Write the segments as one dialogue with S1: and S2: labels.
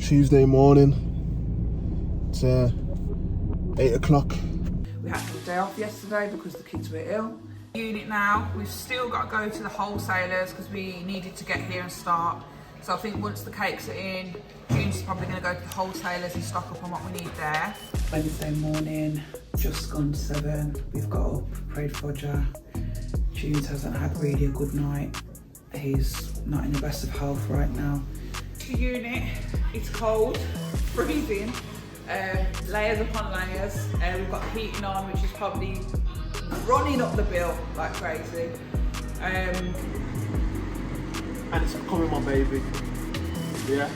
S1: Tuesday morning. It's 8 o'clock.
S2: We had to have a day off yesterday because the kids were ill. Unit now, we've still got to go to the wholesalers because we needed to get here and start. So I think once the cakes are in, June's probably going to go to the wholesalers and stock up on what we need there. Wednesday morning, just gone 7. We've got up, prayed for Jar. Junes hasn't had really a good night. He's not in the best of health right now. The unit, it's cold, freezing, layers upon layers. We've got the heating on, which is probably running up the bill like crazy.
S1: And it's becoming my baby. Yeah.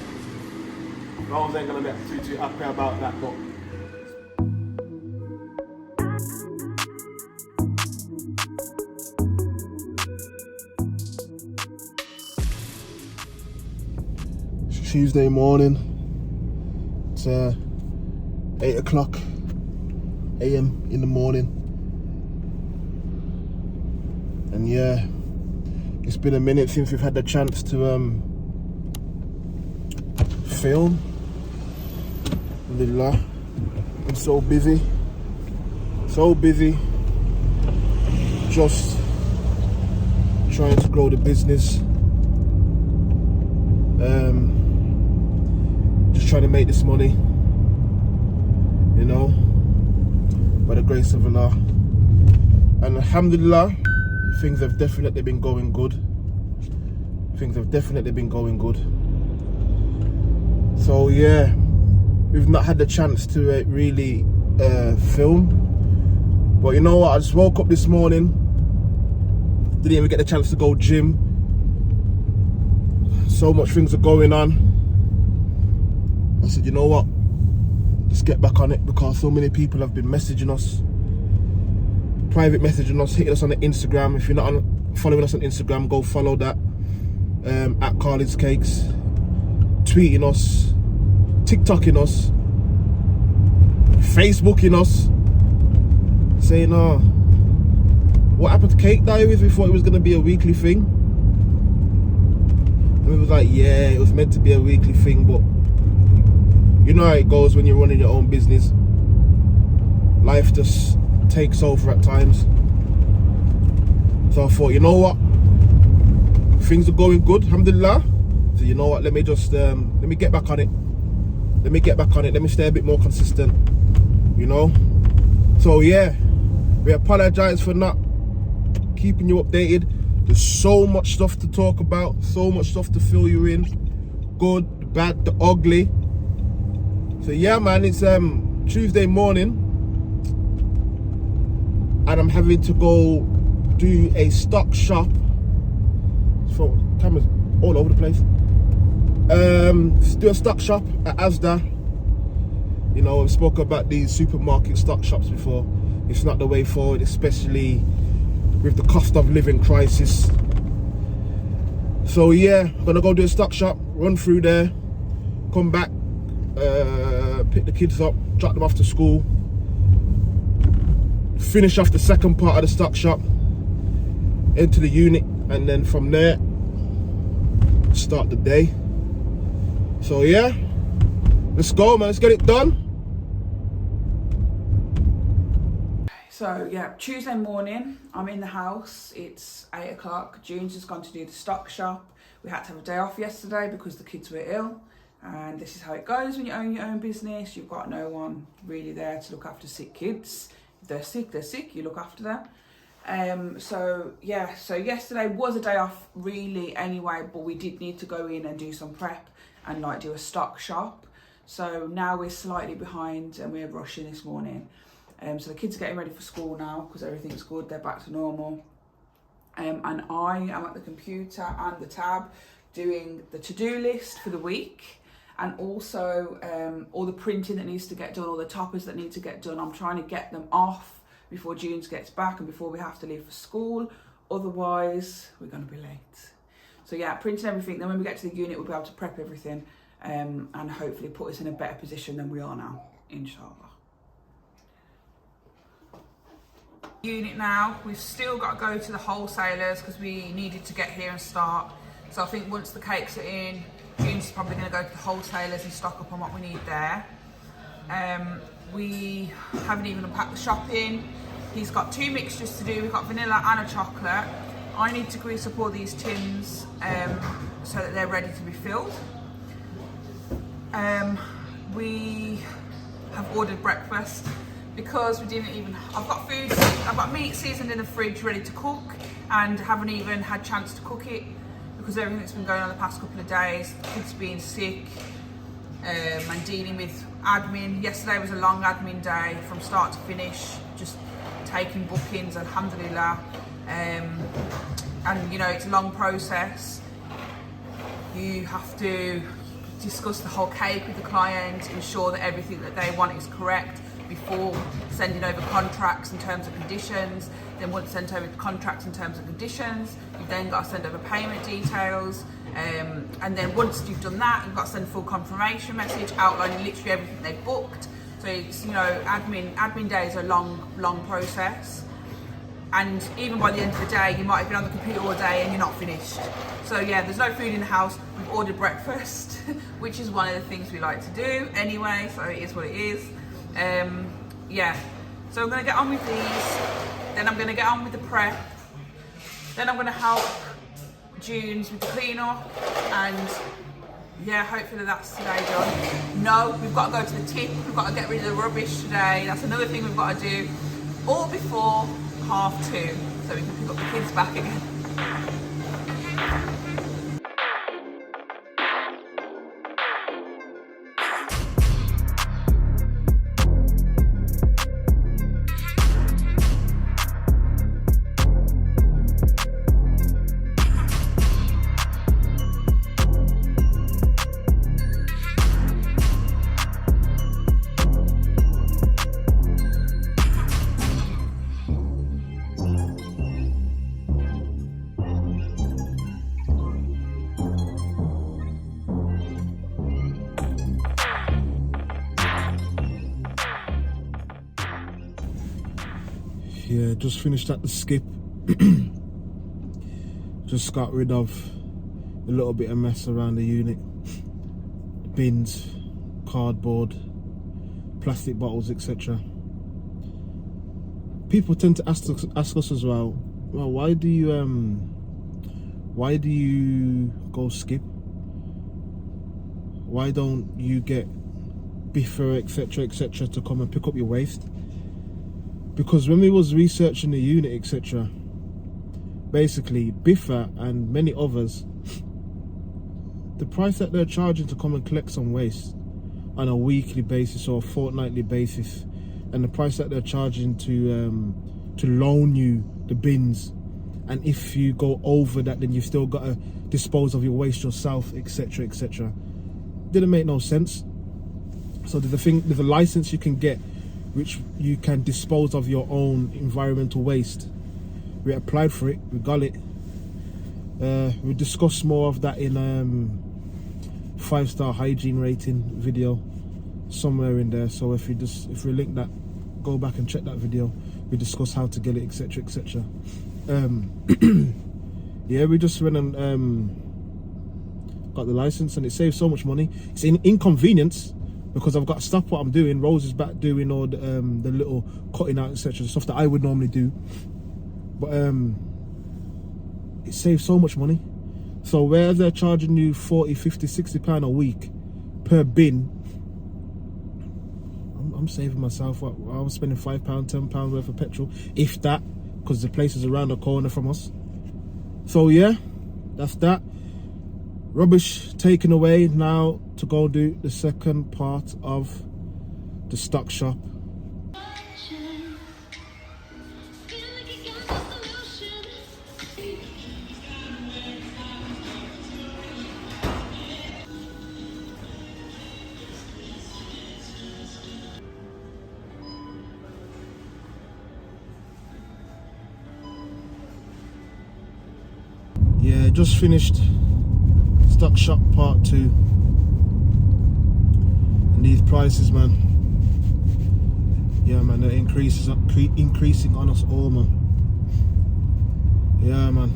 S1: I ain't gonna get too happy about that, but it's Tuesday morning. It's 8 o'clock AM in the morning. And yeah, it's been a minute since we've had the chance to film. Alhamdulillah. I'm so busy, just trying to grow the business, just trying to make this money, you know, by the grace of Allah. And alhamdulillah, things have definitely been going good. So yeah, we've not had the chance to really film. But you know what, I just woke up this morning, didn't even get the chance to go gym. So much things are going on. I said, you know what, let's get back on it, because so many people have been messaging us, private messaging us, hitting us on the Instagram. If you're not following us on Instagram, go follow that, at KHALID'S Kakes, tweeting us, TikToking us, Facebooking us, saying, oh, what happened to Cake Diaries? We thought it was going to be a weekly thing. And we was like, yeah, it was meant to be a weekly thing, but you know how it goes when you're running your own business. Life just takes over at times. So I thought, you know what, things are going good, alhamdulillah. So you know what, let me just let me get back on it. Let me stay a bit more consistent, you know. So yeah, we apologize for not keeping you updated. There's so much stuff to talk about, so much stuff to fill you in, good, the bad, the ugly. So yeah man, it's Tuesday morning, and I'm having to go do a stock shop. So cameras all over the place. Do a stock shop at Asda. You know, I've spoken about these supermarket stock shops before. It's not the way forward, especially with the cost of living crisis. So yeah, I'm gonna go do a stock shop, run through there, come back, pick the kids up, drop them off to school, finish off the second part of the stock shop, into the unit, and then from there start the day. So yeah, let's go man, let's get it done.
S2: So yeah, Tuesday morning, I'm in the house. It's 8 o'clock. June's just gone to do the stock shop. We had to have a day off yesterday because the kids were ill. And this is how it goes when you own your own business. You've got no one really there to look after sick kids. If they're sick, you look after them. So yeah, so yesterday was a day off really anyway, but we did need to go in and do some prep and like do a stock shop. So now we're slightly behind and we're rushing this morning. So the kids are getting ready for school now because everything's good, they're back to normal. And I am at the computer and the tab doing the to-do list for the week, and also all the printing that needs to get done, all the toppers that need to get done. I'm trying to get them off before June's gets back and before we have to leave for school. Otherwise, we're going to be late. So yeah, printing everything. Then when we get to the unit, we'll be able to prep everything and hopefully put us in a better position than we are now, inshallah. Unit now, we've still got to go to the wholesalers because we needed to get here and start. So I think once the cakes are in, June's is probably going to go to the wholesalers and stock up on what we need there. We haven't even unpacked the shopping. He's got 2 mixtures to do. We've got vanilla and a chocolate. I need to grease up all these tins so that they're ready to be filled. We have ordered breakfast because we didn't even, I've got meat seasoned in the fridge ready to cook and haven't even had chance to cook it because of everything that's been going on the past couple of days, kids being sick, and dealing with admin. Yesterday was a long admin day from start to finish, just taking bookings, alhamdulillah. And you know, it's a long process. You have to discuss the whole cake with the client, ensure that everything that they want is correct before sending over contracts and terms and conditions. Then once sent over contracts and terms and conditions, you've then got to send over payment details. And then once you've done that, you've got to send a full confirmation message outlining literally everything they've booked. So it's, you know, admin days are a long process. And even by the end of the day, you might have been on the computer all day and you're not finished. So yeah, there's no food in the house. We've ordered breakfast, which is one of the things we like to do anyway, so it is what it is. Yeah, so I'm gonna get on with these, then I'm gonna get on with the prep, then I'm gonna help June's with the clean up, and yeah, hopefully that's today done. No, we've got to go to the tip, we've got to get rid of the rubbish today. That's another thing we've got to do, all before 2:30, so we can pick up the kids back again.
S1: Yeah, just finished at the skip. Just got rid of a little bit of mess around the unit. Bins, cardboard, plastic bottles, etc. People tend to ask us as well, why do you go skip? Why don't you get Biffa, etc., to come and pick up your waste? Because when we was researching the unit, etc., basically Biffa and many others, the price that they're charging to come and collect some waste on a weekly basis or a fortnightly basis, and the price that they're charging to loan you the bins, and if you go over that, then you've still got to dispose of your waste yourself, etc., didn't make no sense. So there's a license you can get which you can dispose of your own environmental waste. We applied for it, we got it. We discussed more of that in 5-star hygiene rating video somewhere in there. So if we link that, go back and check that video. We discuss how to get it, etc. Yeah, we just went and got the license, and it saves so much money. It's an inconvenience because I've got to stop what I'm doing. Rose is back doing all the little cutting out, etc., the stuff that I would normally do. But it saves so much money. So where they're charging you 40, 50, 60 pound a week per bin, I'm saving myself. I was spending £5, £10 worth of petrol, if that, because the place is around the corner from us. So yeah, that's that. Rubbish taken away. Now to go do the second part of the stock shop. Yeah, just finished stock shop part 2, and these prices, man, yeah man, they're increasing on us all, man. Yeah man,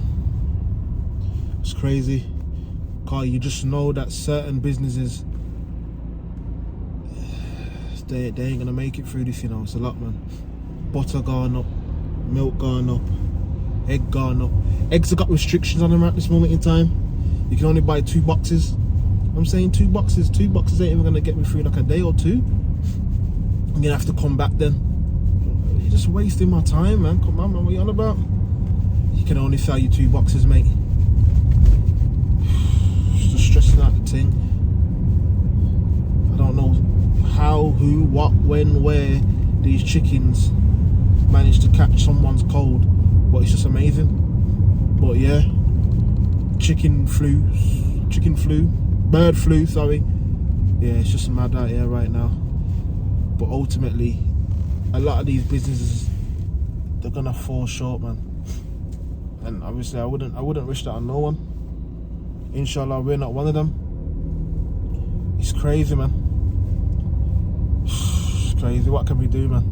S1: it's crazy. Cause you just know that certain businesses, they ain't gonna make it through this, you know. It's a lot, man. Butter gone up, milk gone up, egg gone up. Eggs have got restrictions on them at this moment in time. You can only buy 2 boxes. I'm saying 2 boxes. 2 boxes ain't even gonna get me through like a day or 2. I'm gonna have to come back then. You're just wasting my time, man. Come on, man. What are you on about? You can only sell you 2 boxes, mate. Just stressing out the thing. I don't know how, who, what, when, where these chickens manage to catch someone's cold, but it's just amazing. But yeah, bird flu, sorry. Yeah, it's just mad out here right now. But ultimately, a lot of these businesses, they're gonna fall short, man. And obviously, I wouldn't wish that on no one. Inshallah, we're not one of them. It's crazy, man. It's crazy. What can we do, man?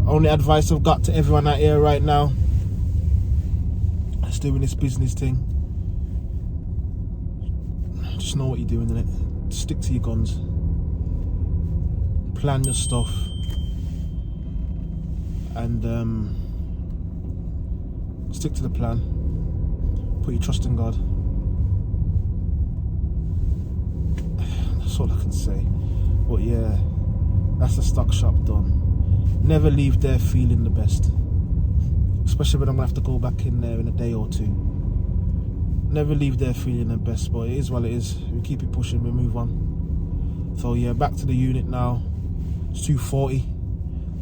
S1: Only advice I've got to everyone out here right now is doing this business thing. Just know what you're doing, innit? Stick to your guns. Plan your stuff. And stick to the plan. Put your trust in God. That's all I can say. But yeah, that's the stock shop done. Never leave there feeling the best. Especially when I'm gonna have to go back in there in a day or 2. Never leave there feeling the best, but it is what it is. We keep it pushing, we move on. So yeah, back to the unit now. It's 2:40.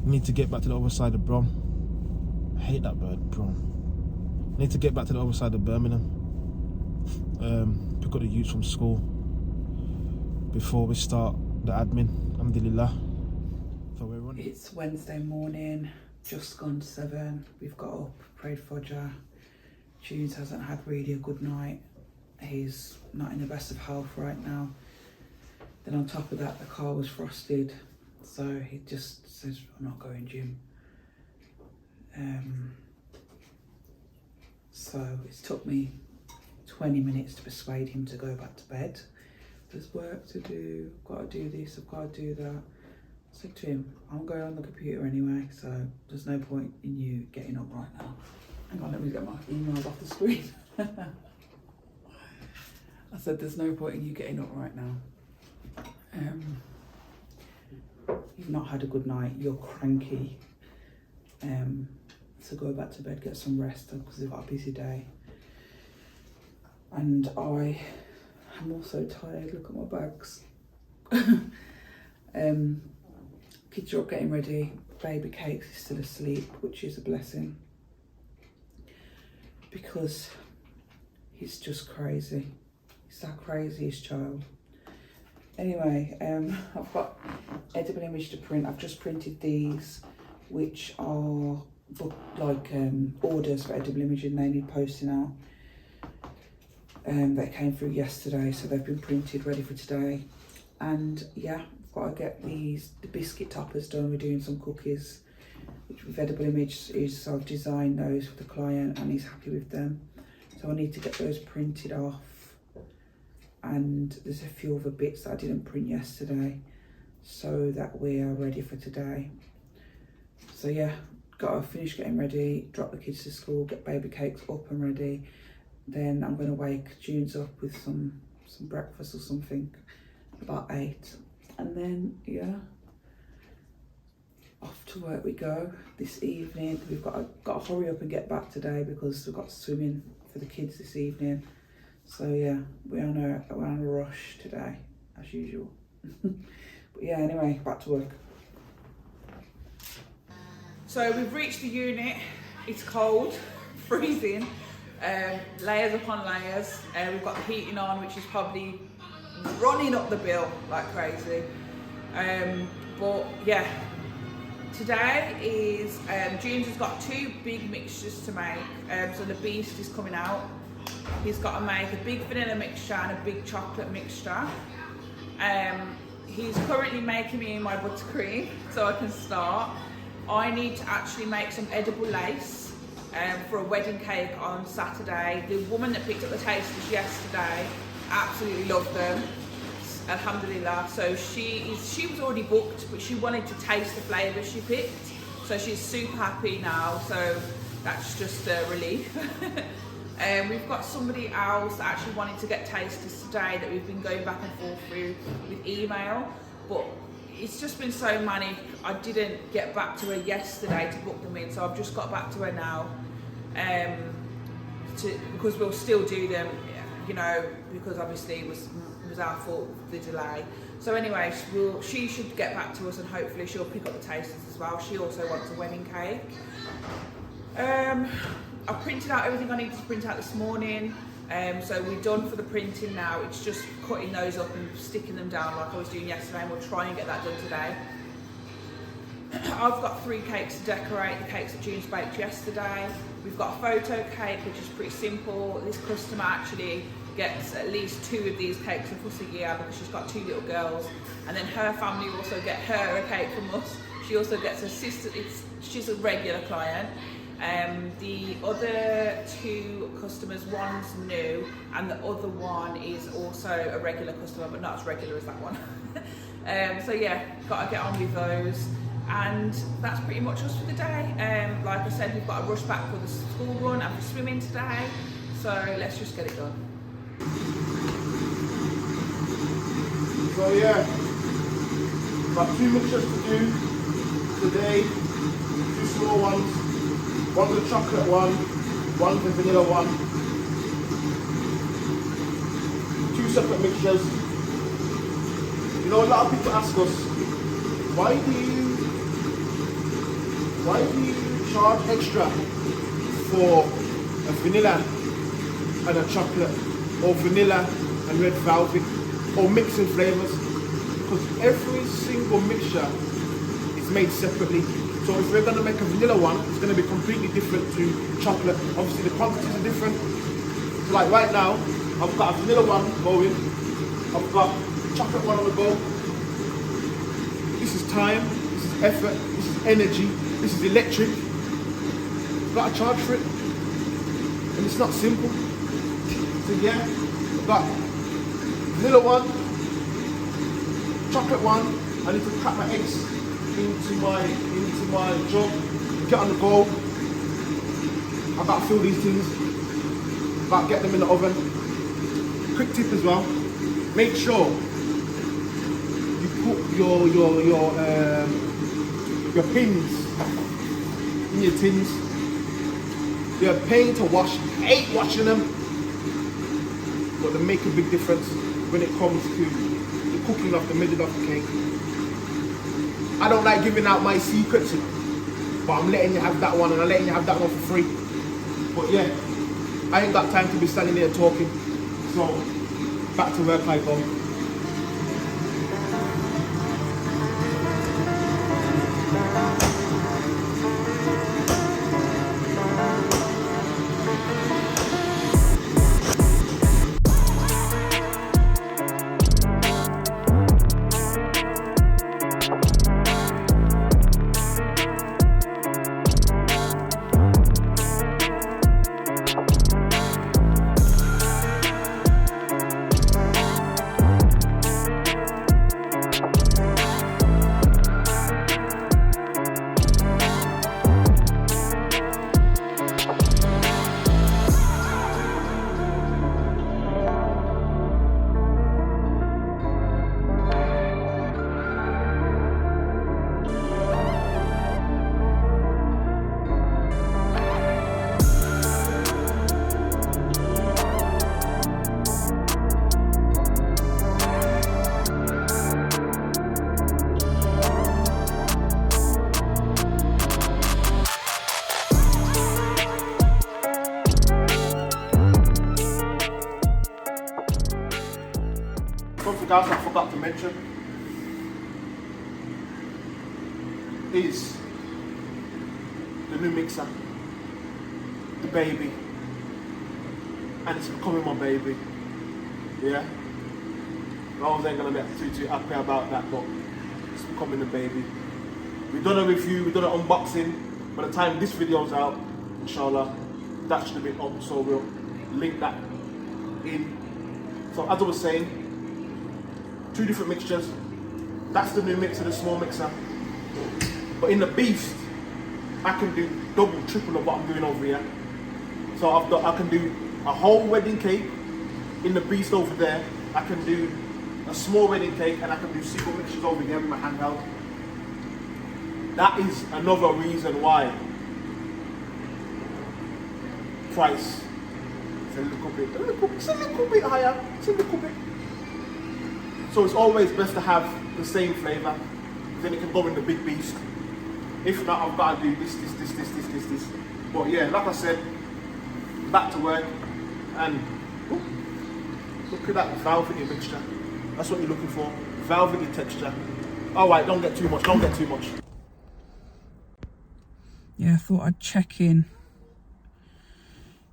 S1: Need to get back to the other side of Brom. I hate that bird, Brom. Need to get back to the other side of Birmingham. Pick up the youths from school before we start the admin. Alhamdulillah. So we're running.
S2: It's Wednesday morning, just gone 7. We've got up, prayed Fajr. Tunes hasn't had really a good night. He's not in the best of health right now. Then on top of that, the car was frosted. So he just says, I'm not going gym. So it's took me 20 minutes to persuade him to go back to bed. There's work to do, I've got to do this, I've got to do that. I said to him, I'm going on the computer anyway, so there's no point in you getting up right now. Hang on, let me get my emails off the screen. I said, there's no point in you getting up right now. You've not had a good night, you're cranky. So go back to bed, get some rest because you've got a busy day. And I am also tired, look at my bags. Kids are up getting ready, baby Kakes is still asleep, which is a blessing. Because he's just crazy. He's that craziest child. Anyway, I've got edible image to print. I've just printed these, which are orders for edible imaging. They need posting out. They came through yesterday, so they've been printed, ready for today. And yeah, I've got to get the biscuit toppers done. We're doing some cookies, which with edible image is, so I've designed those for the client and he's happy with them. So I need to get those printed off. And there's a few other bits that I didn't print yesterday, so that we are ready for today. So yeah, got to finish getting ready, drop the kids to school, get baby Kakes up and ready. Then I'm going to wake Junes up with some breakfast or something about 8. And then yeah, off to work we go. This evening we've got to hurry up and get back today because we've got swimming for the kids this evening. So yeah, we're on a rush today, as usual. But yeah, anyway, back to work. So we've reached the unit. It's cold, freezing, layers upon layers. We've got the heating on, which is probably running up the bill like crazy. But yeah, today is, James has got 2 big mixtures to make. So the beast is coming out. He's got to make a big vanilla mixture and a big chocolate mixture. He's currently making me my buttercream so I can start. I need to actually make some edible lace for a wedding cake on Saturday. The woman that picked up the tasters yesterday absolutely loved them. Alhamdulillah. So she was already booked, but she wanted to taste the flavours she picked. So she's super happy now. So that's just a relief. We've got somebody else that actually wanted to get tasters today that we've been going back and forth through with email, but it's just been so manic. I didn't get back to her yesterday to book them in, so I've just got back to her now because we'll still do them, you know, because obviously it was our fault, the delay. So anyway, she should get back to us and hopefully she'll pick up the tasters as well. She also wants a wedding cake. I printed out everything I needed to print out this morning. So we're done for the printing now. It's just cutting those up and sticking them down like I was doing yesterday, and we'll try and get that done today. I've got 3 cakes to decorate, the cakes that June's baked yesterday. We've got a photo cake, which is pretty simple. This customer actually gets at least 2 of these cakes across a year because she's got 2 little girls. And then her family also get her a cake from us. She also gets her sister, she's a regular client. The other 2 customers, one's new and the other one is also a regular customer, but not as regular as that one. So yeah, got to get on with those. And that's pretty much us for the day. Like I said, we've got to rush back for the school run and for swimming today. So let's just get it done.
S1: So yeah, got 2 mixtures to do today, 2 small ones. One's a chocolate one, one's a vanilla one. 2 separate mixtures. You know, a lot of people ask us, why do you charge extra for a vanilla and a chocolate, or vanilla and red velvet, or mixing flavors? Because every single mixture is made separately. So if we're going to make a vanilla one, it's going to be completely different to chocolate. Obviously the quantities are different. So like right now, I've got a vanilla one going, I've got a chocolate one on the go. This is time, this is effort, this is energy, this is electric. You've got to charge for it. And it's not simple. So yeah, I've got vanilla one, chocolate one. I need to crack my eggs into my jug, get on the go. I've got to fill these things, got to get them in the oven. Quick tip as well, make sure you put your pins in your tins. They're a pain to wash, I hate washing them, but they make a big difference when it comes to the cooking of the middle of the cake. I don't like giving out my secrets, but I'm letting you have that one, and I'm letting you have that one for free. But yeah, I ain't got time to be standing there talking, so back to work I go. Something else I forgot to mention is the new mixer, the baby, and it's becoming my baby. Yeah, I wasn't gonna be too happy about that, but it's becoming the baby. We've done a review, we've done an unboxing. By the time this video's out, inshallah. That should have been up, so we'll link that in. So as I was saying, 2 different mixtures. That's the new mixer, the small mixer. But in the beast, I can do double, triple of what I'm doing over here. So I can do a whole wedding cake in the beast over there. I can do a small wedding cake, and I can do single mixtures over here with my handheld. That is another reason why price is a little bit higher. It's a little bit. So it's always best to have the same flavour, then it can go in the big beast. If not, I've got to do this. But yeah, like I said, back to work, and look at that velvety mixture. That's what you're looking for, velvety texture. All right, don't get too much.
S2: Yeah, I thought I'd check in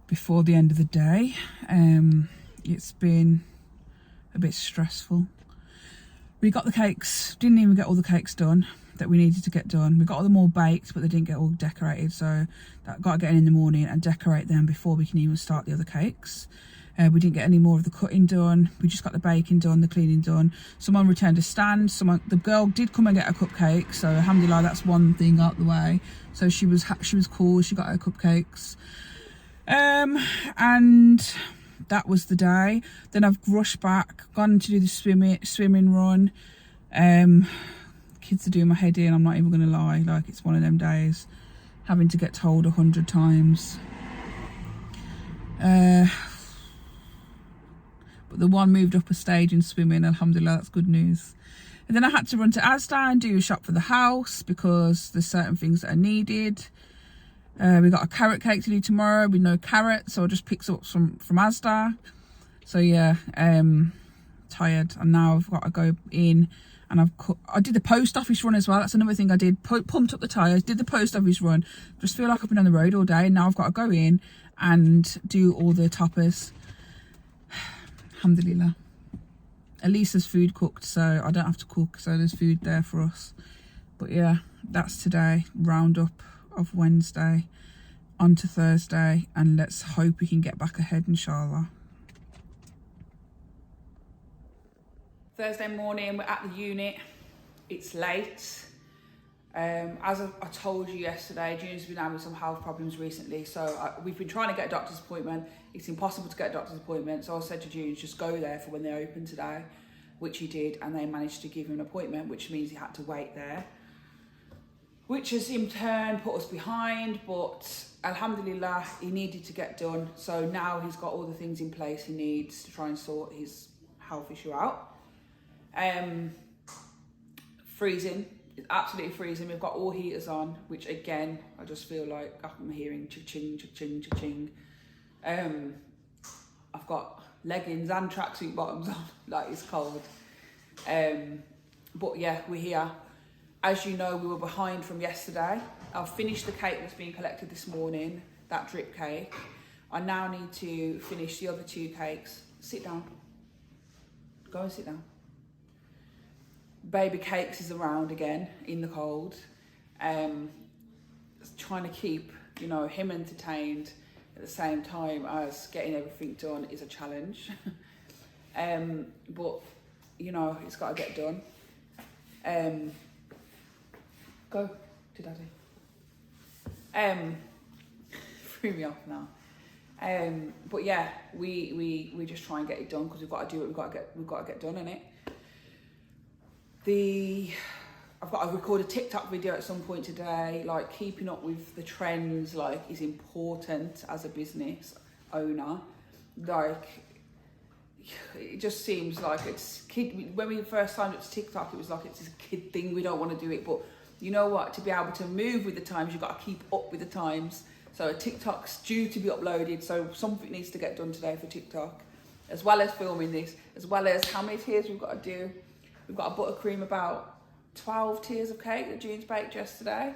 S2: before the end of the day. It's been a bit stressful. We got the cakes, didn't even get all the cakes done that we needed to get done. We got them all baked, but they didn't get all decorated, so that got to get in the morning and decorate them before we can even start the other cakes. We didn't get any more of the cutting done. We just got the baking done, the cleaning done. Someone returned a stand. The girl did come and get a cupcake, so alhamdulillah, that's one thing out the way. So she was cool. She got her cupcakes, and that was the day. Then I've rushed back, gone to do the swimming run. Kids are doing my head in. I'm not even gonna lie. Like, it's one of them days, having to get told 100 times. But the one moved up a stage in swimming, alhamdulillah, that's good news. And then I had to run to Asda and do a shop for the house because there's certain things that are needed. We got a carrot cake to do tomorrow with no carrot, so I just picked up some from Asda. So yeah, tired, and now I've got to go in, and I did the post office run as well. That's another thing I did. Pumped up the tyres, did the post office run. Just feel like I've been on the road all day, and now I've got to go in and do all the toppers. Alhamdulillah. At least there's food cooked, so I don't have to cook, so there's food there for us. But yeah, that's today. Roundup of Wednesday on to Thursday, and let's hope we can get back ahead, inshallah. Thursday morning, we're at the unit. It's late. As I told you yesterday, Junior's been having some health problems recently, so we've been trying to get a doctor's appointment. It's impossible to get a doctor's appointment, so I said to Junior, just go there for when they open today, which he did, and they managed to give him an appointment, which means he had to wait there, which has in turn put us behind, but alhamdulillah, he needed to get done, so now he's got all the things in place he needs to try and sort his health issue out. Freezing. It's absolutely freezing. We've got all heaters on, which again, I just feel like I'm hearing cha-ching, cha-ching, cha-ching. I've got leggings and tracksuit bottoms on, like it's cold. But yeah, we're here. As you know, we were behind from yesterday. I've finished the cake that's being collected this morning, that drip cake. I now need to finish the other 2 cakes. Sit down. Go and sit down. Baby Kakes is around again in the cold, trying to keep him entertained at the same time as getting everything done is a challenge. But it's got to get done. Go to daddy. Threw me off now. But yeah, we just try and get it done because we've got to do it. We've got to get done, innit? I've got to record a TikTok video at some point today. Like, keeping up with the trends is important as a business owner. It just seems like it's kid. When we first signed up to TikTok, it was like it's a kid thing. We don't want to do it, but you know what? To be able to move with the times, you've got to keep up with the times. So a TikTok's due to be uploaded. So something needs to get done today for TikTok, as well as filming this, as well as how many tiers we've got to do. We've got a buttercream, about 12 tiers of cake that June's baked yesterday.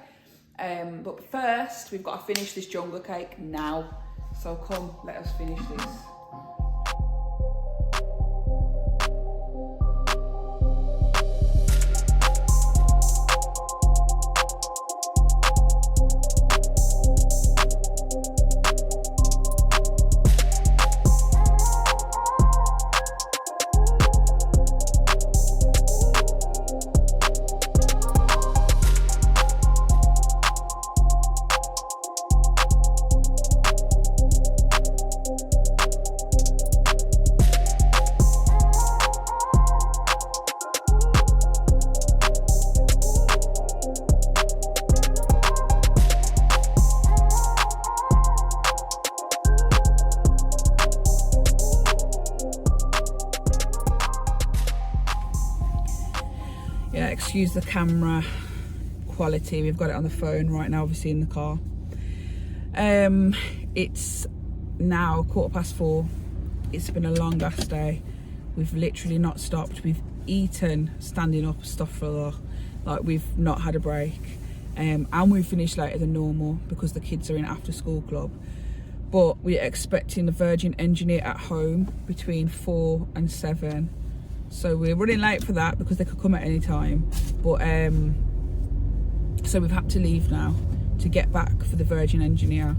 S2: But first, we've got to finish this jungle cake now. So come, let us finish this. Yeah, excuse the camera quality. We've got it on the phone right now, obviously in the car. It's now 4:15. It's been a long ass day. We've literally not stopped. We've eaten standing up, astaghfirullah. Like, we've not had a break. And we finished later than normal because the kids are in after school club. But we're expecting the Virgin engineer at home between 4 and 7. So we're running late for that because they could come at any time. But so we've had to leave now to get back for the Virgin engineer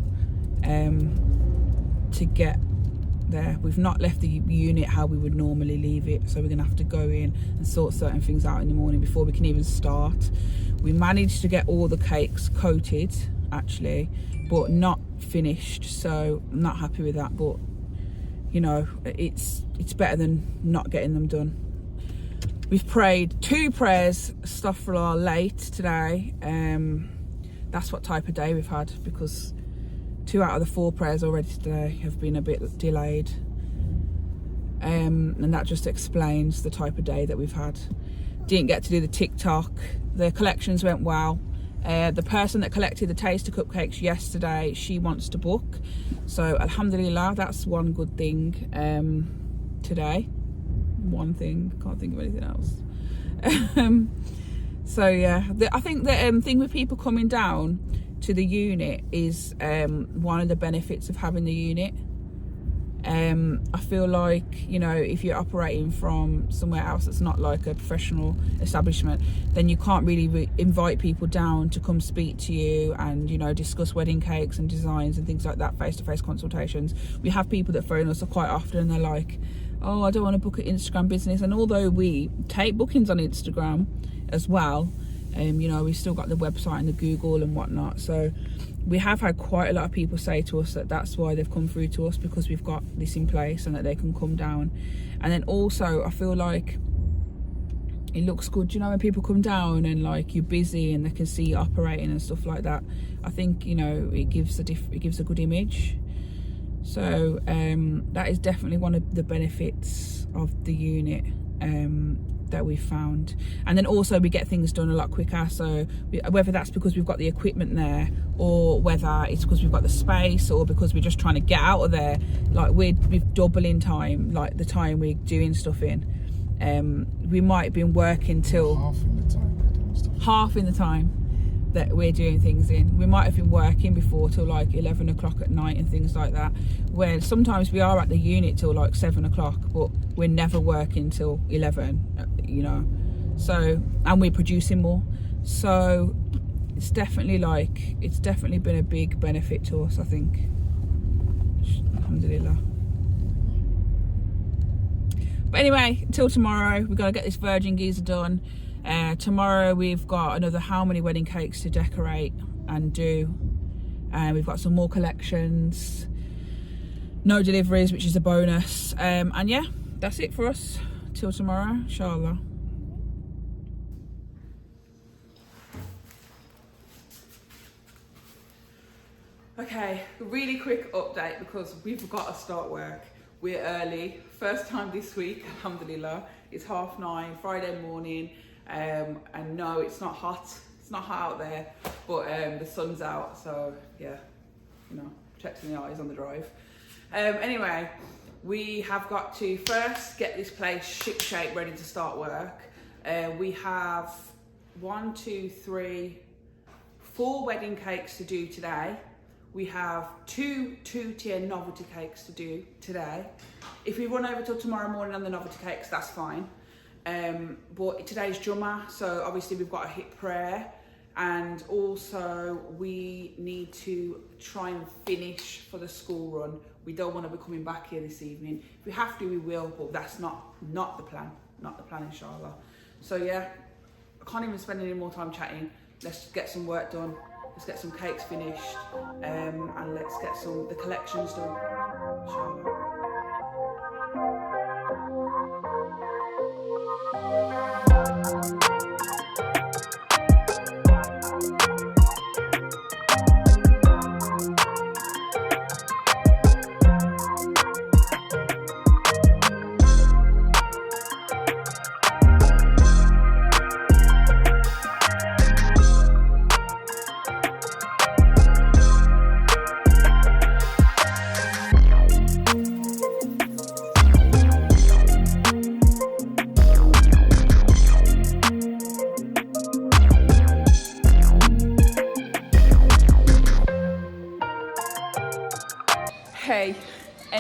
S2: to get there. We've not left the unit how we would normally leave it, so we're gonna have to go in and sort certain things out in the morning before we can even start. We managed to get all the cakes coated actually, but not finished, so I'm not happy with that. But you know, it's better than not getting them done. We've prayed 2 prayers, astaghfirullah, late today. That's what type of day we've had, because 2 out of the 4 prayers already today have been a bit delayed. And that just explains the type of day that we've had. Didn't get to do the TikTok. The collections went well. The person that collected the taster cupcakes yesterday, she wants to book. So alhamdulillah, that's one good thing today. One thing, can't think of anything else. So yeah, I think the thing with people coming down to the unit is one of the benefits of having the unit. I feel like, you know, if you're operating from somewhere else that's not like a professional establishment, then you can't really invite people down to come speak to you and, you know, discuss wedding cakes and designs and things like that, face-to-face consultations. We have people that phone us quite often and they're like, oh, I don't want to book an Instagram business. And although we take bookings on Instagram as well, you know, we've still got the website and the Google and whatnot. So we have had quite a lot of people say to us that that's why they've come through to us, because we've got this in place and that they can come down. And then also I feel like it looks good, you know, when people come down and like you're busy and they can see you operating and stuff like that. I think, you know, it gives a good image. So that is definitely one of the benefits of the unit that we found. And then also we get things done a lot quicker. So whether that's because we've got the equipment there, or whether it's because we've got the space, or because we're just trying to get out of there, like we're doubling time, like the time we're doing stuff in. We might have been working till half in the time that we're doing things in. We might have been working before till like 11 o'clock at night and things like that, where sometimes we are at the unit till like 7 o'clock, but we're never working till 11, you know. So, and we're producing more. So it's definitely been a big benefit to us, I think. Alhamdulillah. But anyway, until tomorrow, we've got to get this Virgin geezer done. Tomorrow we've got another how many wedding cakes to decorate and do. We've got some more collections, no deliveries, which is a bonus. And yeah, that's it for us till tomorrow, inshallah. Okay, really quick update because we've got to start work. We're early, first time this week, alhamdulillah. It's 9:30, Friday morning. And no, it's not hot. It's not hot out there, but the sun's out, so yeah, you know, protecting the eyes on the drive. Anyway, we have got to first get this place ship shape ready to start work. We have 4 wedding cakes to do today. We have 2 two-tier novelty cakes to do today. If we run over till tomorrow morning on the novelty cakes, that's fine. But today's Jummah, so obviously we've got a hit prayer, and also we need to try and finish for the school run. We don't want to be coming back here this evening. If we have to, we will, but that's not the plan. Not the plan, inshallah. So yeah, I can't even spend any more time chatting. Let's just get some work done. Let's get some cakes finished, and let's get the collections done, inshallah.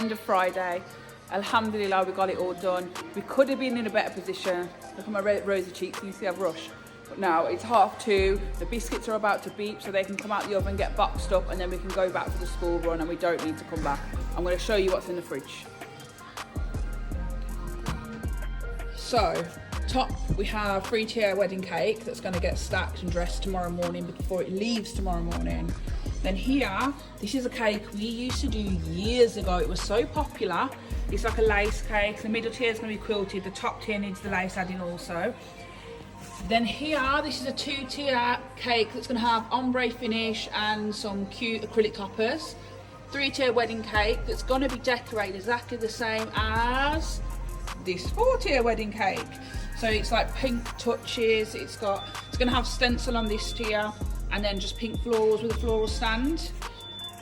S2: end of Friday. Alhamdulillah, we got it all done. We could have been in a better position. Look at my rosy cheeks, and you see I've rushed. But now it's 2:30, the biscuits are about to beep so they can come out the oven, get boxed up, and then we can go back for the school run and we don't need to come back. I'm going to show you what's in the fridge. So, top we have 3-tier wedding cake that's going to get stacked and dressed tomorrow morning before it leaves tomorrow morning. Then here, this is a cake we used to do years ago. It was so popular. It's like a lace cake. The middle tier is going to be quilted. The top tier needs the lace adding also. Then here, this is a 2-tier cake that's going to have ombre finish and some cute acrylic toppers. 3-tier wedding cake that's going to be decorated exactly the same as this 4-tier wedding cake. So it's like pink touches. It's going to have stencil on this tier and then just pink florals with a floral stand.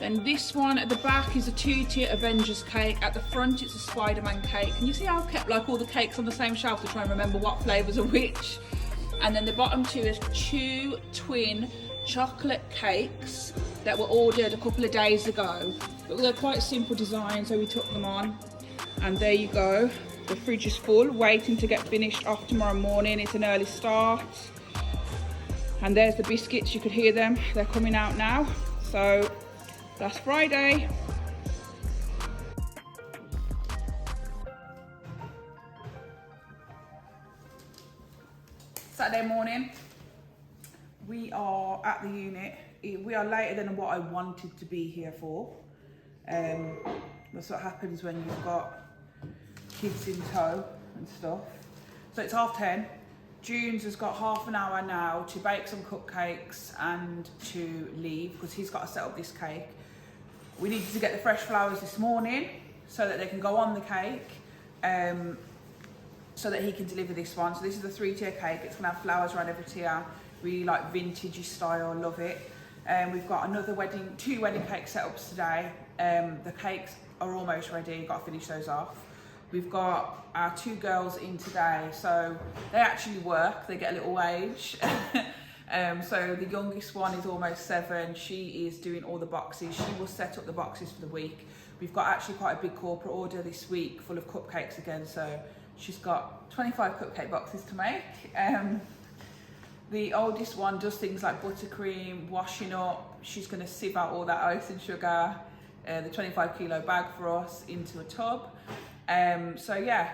S2: Then this one at the back is a 2-tier Avengers cake. At the front it's a Spider-Man cake. And you see how I've kept like all the cakes on the same shelf to try and remember what flavours are which. And then the bottom two is 2 twin chocolate cakes that were ordered a couple of days ago. But they're quite simple design, so we took them on. And there you go. The fridge is full, waiting to get finished off tomorrow morning. It's an early start. And there's the biscuits, you could hear them. They're coming out now. So that's Friday. Saturday morning, we are at the unit. We are later than what I wanted to be here for. That's what happens when you've got kids in tow and stuff. So it's 10:30. Junes has got half an hour now to bake some cupcakes and to leave because he's got to set up this cake. We needed to get the fresh flowers this morning so that they can go on the cake, so that he can deliver this one. So this is the 3-tier cake. It's gonna have flowers around every tier, really like vintagey style, love it. We've got two wedding cake setups today. The cakes are almost ready, got to finish those off. We've got our 2 girls in today, so they actually work, they get a little wage. So the youngest one is almost 7, she is doing all the boxes. She will set up the boxes for the week. We've got actually quite a big corporate order this week full of cupcakes again, so she's got 25 cupcake boxes to make. The oldest one does things like buttercream, washing up. She's going to sieve out all that ice and sugar, the 25 kilo bag for us into a tub. So yeah,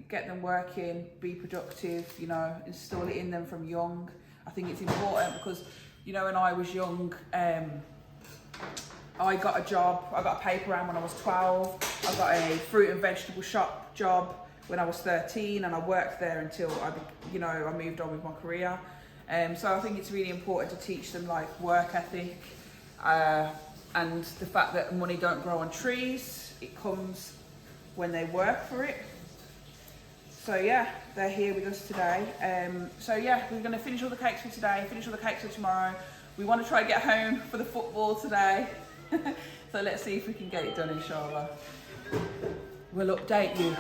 S2: get them working, be productive, you know, install it in them from young. I think it's important because, you know, when I was young, I got a job, I got a paper round when I was 12. I got a fruit and vegetable shop job when I was 13, and I worked there until I moved on with my career. So I think it's really important to teach them like work ethic, and the fact that money don't grow on trees. It comes when they work for it. So yeah, they're here with us today. So yeah, we're gonna finish all the cakes for today, finish all the cakes for tomorrow. We want to try and get home for the football today. So let's see if we can get it done, inshallah. We'll update you.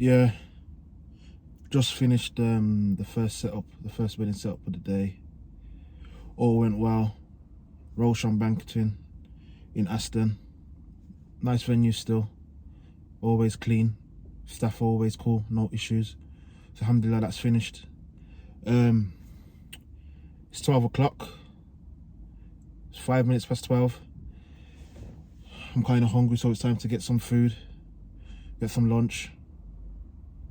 S1: Yeah, just finished the first wedding setup of the day. All went well. Roshan Banqueting in Aston. Nice venue still. Always clean. Staff always cool, no issues. So alhamdulillah, that's finished. It's 12 o'clock. It's 5 minutes past 12. I'm kind of hungry, so it's time to get some food, get some lunch,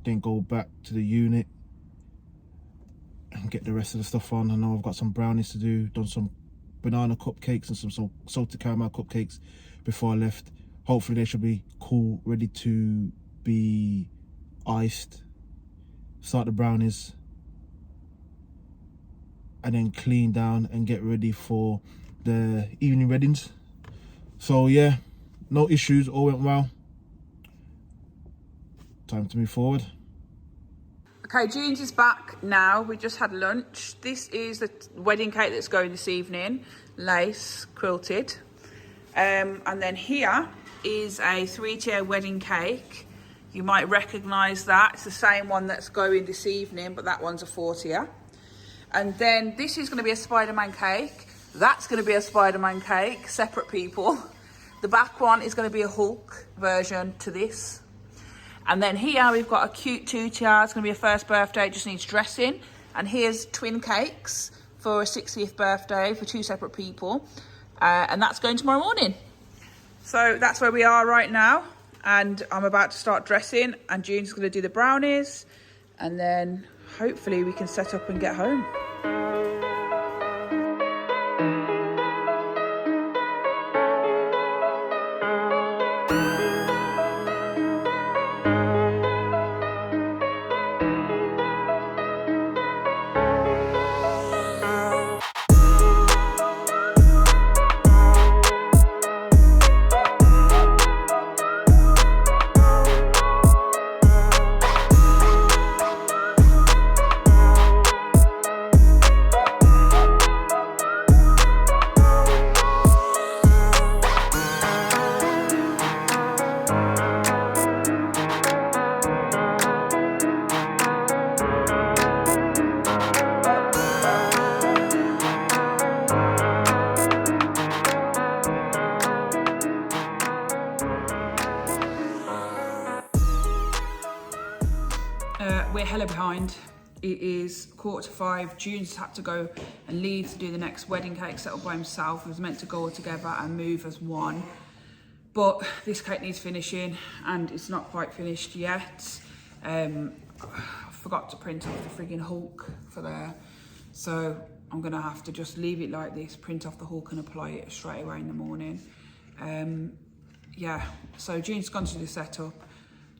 S1: then go back to the unit and get the rest of the stuff on. I know I've got some brownies to do, done some banana cupcakes and some salted caramel cupcakes before I left. Hopefully they should be cool, ready to be iced. Start the brownies and then clean down and get ready for the evening weddings. So yeah, no issues, all went well. Time to move forward.
S2: Okay, June's is back now. We just had lunch. This is the wedding cake that's going this evening, lace quilted. And then here is a 3-tier wedding cake. You might recognise that. It's the same one that's going this evening, but that one's a 4-tier. And then this is going to be a Spider-Man cake. That's going to be a Spider-Man cake, separate people. The back one is going to be a Hulk version to this. And then here we've got a cute 2-tier. It's going to be a first birthday, it just needs dressing. And here's twin cakes for a 60th birthday for 2 separate people. And that's going tomorrow morning. So that's where we are right now. And I'm about to start dressing. And June's going to do the brownies. And then hopefully we can set up and get home. We're hella behind. It is 4:45. June's had to go and leave to do the next wedding cake set up by himself. He was meant to go all together and move as one. But this cake needs finishing and it's not quite finished yet. I forgot to print off the frigging Hulk for there. So I'm gonna have to just leave it like this, print off the Hulk and apply it straight away in the morning. Yeah, so June's gone to do the setup.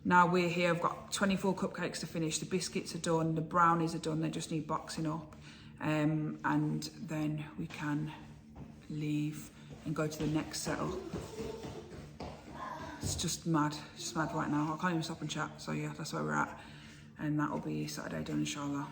S2: Now we're here, I've got 24 cupcakes to finish. The biscuits are done, the brownies are done, they just need boxing up. And then we can leave and go to the next setup. It's just mad right now. I can't even stop and chat. So yeah, that's where we're at. And that'll be Saturday done, inshallah.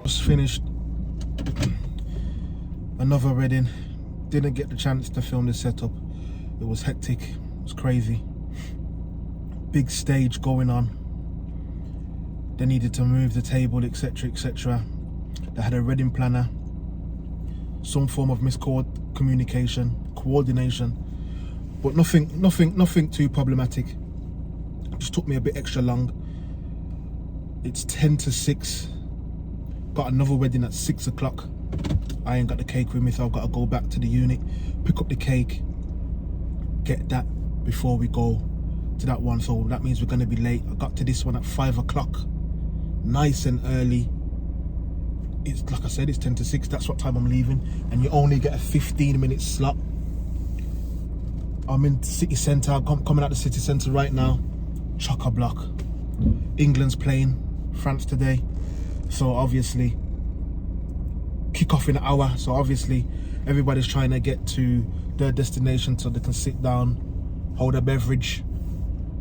S1: Just finished another wedding. Didn't get the chance to film the setup. It was hectic, it was crazy. Big stage going on. They needed to move the table, etc, etc. They had a wedding planner. Some form of communication, coordination, but nothing too problematic. It just took me a bit extra long. It's 10 to 6. Got another wedding at 6 o'clock. I ain't got the cake with me, so I've got to go back to the unit, pick up the cake, get that before we go to that one. So that means we're going to be late. I got to this one at 5 o'clock, nice and early. It's like I said, it's 10 to 6. That's what time I'm leaving, and you only get a 15-minute slot. I'm in city centre. I'm coming out the city centre right now. Chock-a-block. England's playing France today. So obviously, kick off in an hour. So obviously, everybody's trying to get to their destination so they can sit down, hold a beverage,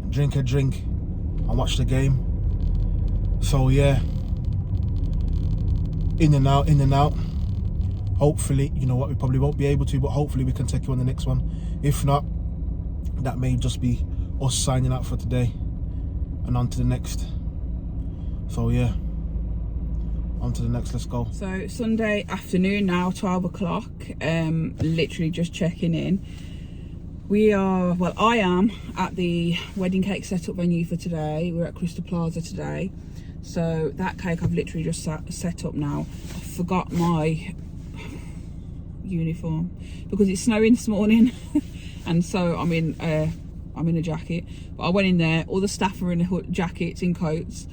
S1: drink a drink, and watch the game. So yeah, in and out, in and out. Hopefully, you know what, we probably won't be able to, but hopefully we can take you on the next one. If not, that may just be us signing out for today and on to the next. So yeah, on to the next, let's go.
S2: So Sunday afternoon now, 12 o'clock, literally just checking in. We are, well, I am at the wedding cake setup venue for today. We're at Crystal Plaza today. So that cake I've literally just set up now. I forgot my uniform because it's snowing this morning. And so I'm in a jacket. But I went in there, all the staff are in jackets, in coats.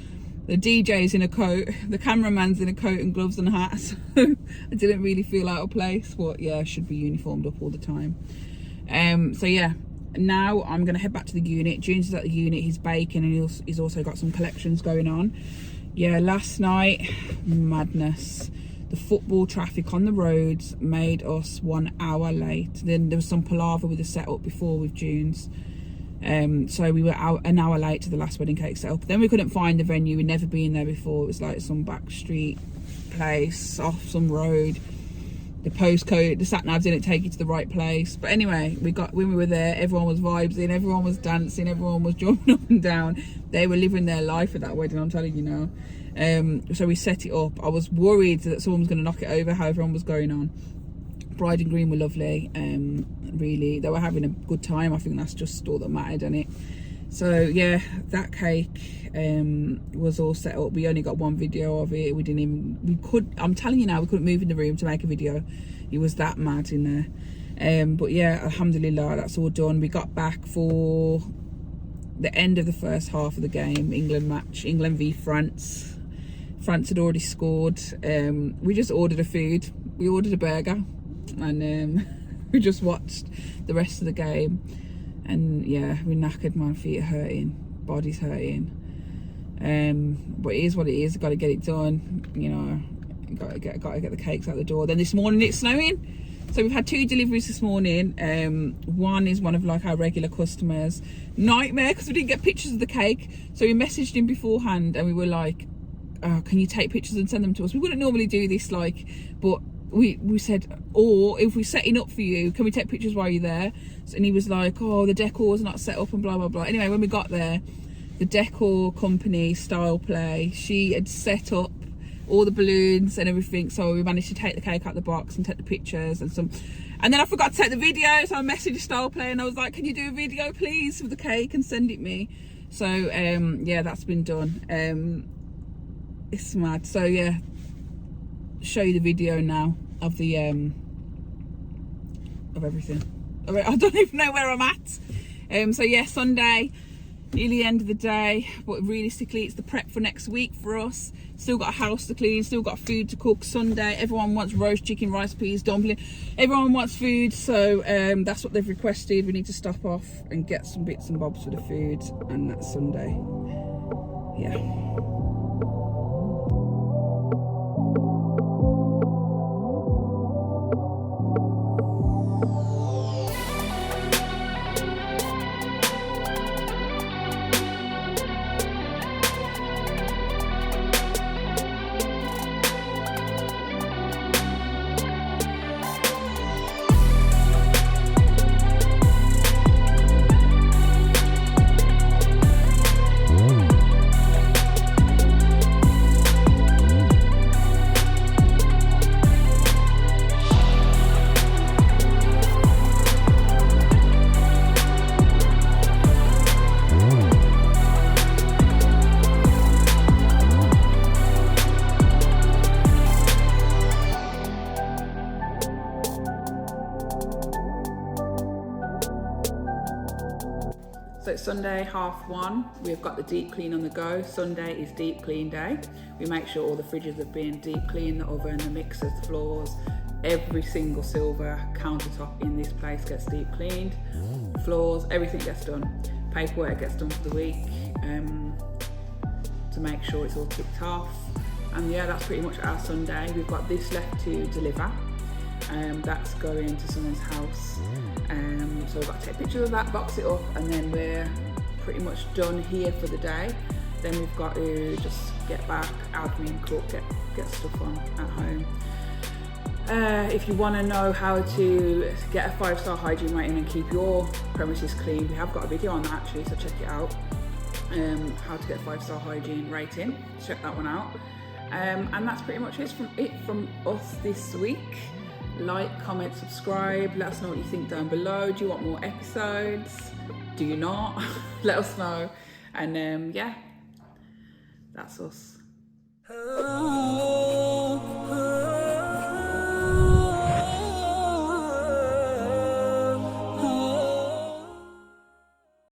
S2: The DJ's in a coat, the cameraman's in a coat and gloves and hats. So I didn't really feel out of place, but yeah, I should be uniformed up all the time. So yeah, now I'm gonna head back to the unit. June's is at the unit, he's baking, and he's also got some collections going on. Yeah, last night, madness. The football traffic on the roads made us 1 hour late. Then there was some palaver with the setup before with June's. So we were out an hour late to the last wedding cake setup. Then we couldn't find the venue. We'd never been there before. It was like some back street place off some road. The postcode, the sat nav didn't take you to the right place. But anyway, when we were there, everyone was vibing, everyone was dancing, everyone was jumping up and down. They were living their life at that wedding, I'm telling you now. So we set it up. I was worried that someone was going to knock it over, how everyone was going on. Bride and groom were lovely. Really, they were having a good time. I think that's just all that mattered, isn't it? So yeah, that cake was all set up. We only got one video of it. I'm telling you now, we couldn't move in the room to make a video. It was that mad in there. But yeah, alhamdulillah, that's all done. We got back for the end of the first half of the game, England match, England v France. France had already scored. We just ordered a food. We ordered a burger, and we just watched the rest of the game. And yeah, we're knackered, my feet are hurting, body's hurting. But it is what it is. Got to get it done. You know, got to get the cakes out the door. Then this morning it's snowing. So we've had 2 deliveries this morning. One is one of like our regular customers. Nightmare, because we didn't get pictures of the cake. So we messaged him beforehand and we were like, can you take pictures and send them to us? We wouldn't normally do this, like, but we said, or if we're setting up for you, can we take pictures while you're there? And he was like, oh, the decor's not set up and blah blah blah. Anyway, when we got there, the decor company, Style Play, she had set up all the balloons and everything, so we managed to take the cake out the box and take the pictures and then I forgot to take the video, so I messaged Style Play and I was like, can you do a video please of the cake and send it me? So yeah, that's been done. It's mad. So yeah, show you the video now of the of everything. I don't even know where I'm at. So yeah, Sunday, nearly the end of the day, but realistically it's the prep for next week for us. Still got a house to clean, still got food to cook. Sunday, everyone wants roast chicken, rice, peas, dumpling. Everyone wants food, so that's what they've requested. We need to stop off and get some bits and bobs for the food, and that's Sunday. Yeah. So it's Sunday, 1:30. We've got the deep clean on the go. Sunday is deep clean day. We make sure all the fridges have been deep cleaned, the oven, the mixers, the floors, every single silver countertop in this place gets deep cleaned. Floors, everything gets done. Paperwork gets done for the week to make sure it's all ticked off. And yeah, that's pretty much our Sunday. We've got this left to deliver. That's going to someone's house. So we've got to take pictures of that, box it up, and then we're pretty much done here for the day. Then we've got to just get back, admin, cook, get stuff on at home. If you want to know how to get a 5-star hygiene rating and keep your premises clean, we have got a video on that actually, so check it out. How to get a 5-star hygiene rating, check that one out. And that's pretty much it from us this week. Like, comment, subscribe, let us know what you think down below. Do you want more episodes? Do you not? Let us know. And yeah, that's us.